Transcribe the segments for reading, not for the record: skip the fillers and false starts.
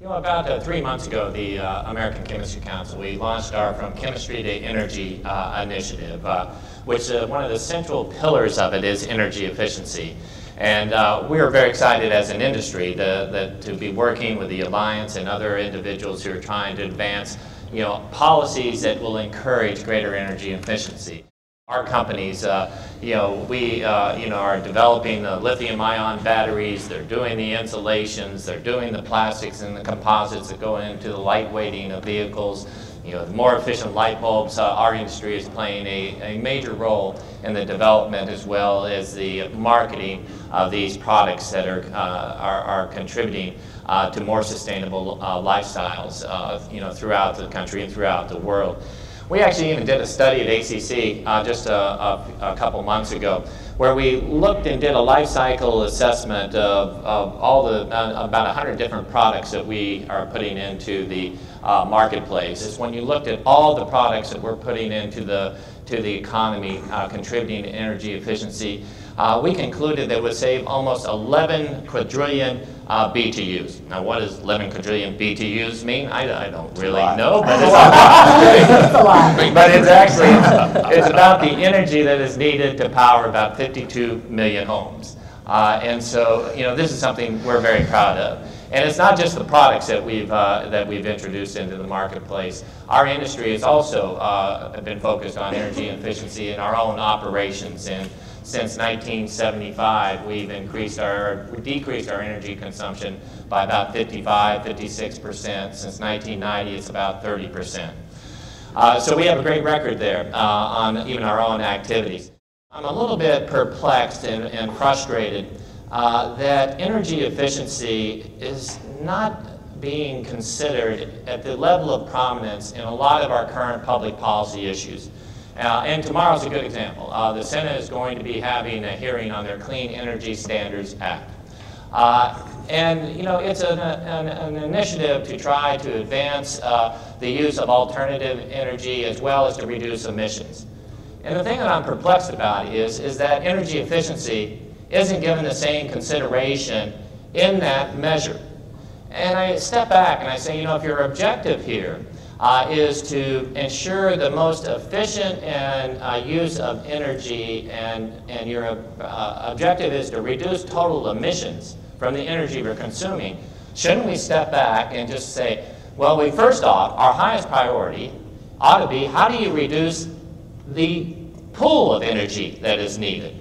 You know, about 3 months ago, the American Chemistry Council, we launched our From Chemistry to Energy initiative, which one of the central pillars of it is energy efficiency. And we are very excited as an industry to be working with the Alliance and other individuals who are trying to advance, policies that will encourage greater energy efficiency. Our companies, we are developing the lithium-ion batteries. They're doing the insulations. They're doing the plastics and the composites that go into the lightweighting of vehicles. The more efficient light bulbs. Our industry is playing a major role in the development as well as the marketing of these products that are contributing to more sustainable lifestyles, throughout the country and throughout the world. We actually even did a study at ACC just a couple months ago, where we looked and did a life cycle assessment of all the about 100 different products that we are putting into the marketplace. It's when you looked at all the products that we're putting into the economy, contributing to energy efficiency, we concluded that it would save almost 11 quadrillion BTUs. Now, what does 11 quadrillion BTUs mean? I don't really know, but it's actually it's about the energy that is needed to power about 52 million homes. And so, this is something we're very proud of. And it's not just the products that we've introduced into the marketplace. Our industry has also been focused on energy efficiency in our own operations. And since 1975, we've decreased our energy consumption by about 56%. Since 1990, it's about 30%. So we have a great record there on even our own activities. I'm a little bit perplexed and frustrated that energy efficiency is not being considered at the level of prominence in a lot of our current public policy issues. And tomorrow's a good example. The Senate is going to be having a hearing on their Clean Energy Standards Act. It's an initiative to try to advance the use of alternative energy as well as to reduce emissions. And the thing that I'm perplexed about is that energy efficiency isn't given the same consideration in that measure. And I step back and I say, if your objective here is to ensure the most efficient use of energy, and your objective is to reduce total emissions from the energy we're consuming, shouldn't we step back and just say, well, first off, our highest priority ought to be, how do you reduce the pool of energy that is needed?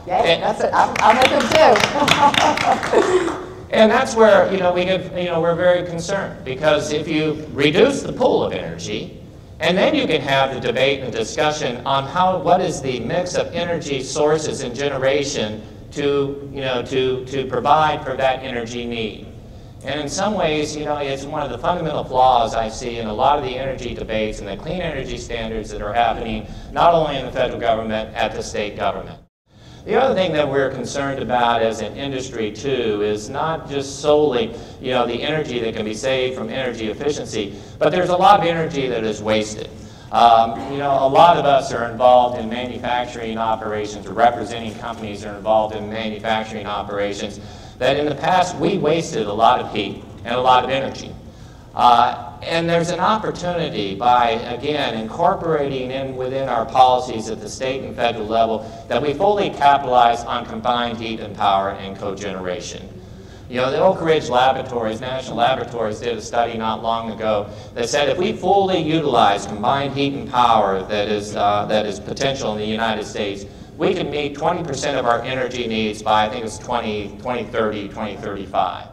Yeah, that's it. I'll make them too. And that's where we're very concerned, because if you reduce the pool of energy, and then you can have the debate and discussion on what is the mix of energy sources and generation to provide for that energy need. And in some ways, it's one of the fundamental flaws I see in a lot of the energy debates and the clean energy standards that are happening, not only in the federal government, at the state government. The other thing that we're concerned about as an industry, too, is not just solely, the energy that can be saved from energy efficiency, but there's a lot of energy that is wasted. A lot of us are involved in manufacturing operations, or representing companies that are involved in manufacturing operations, that in the past we wasted a lot of heat and a lot of energy. And there's an opportunity by, again, incorporating within our policies at the state and federal level that we fully capitalize on combined heat and power and cogeneration. The Oak Ridge Laboratories, National Laboratories, did a study not long ago that said if we fully utilize combined heat and power that is potential in the United States, we can meet 20% of our energy needs by, I think it's 2030, 2035.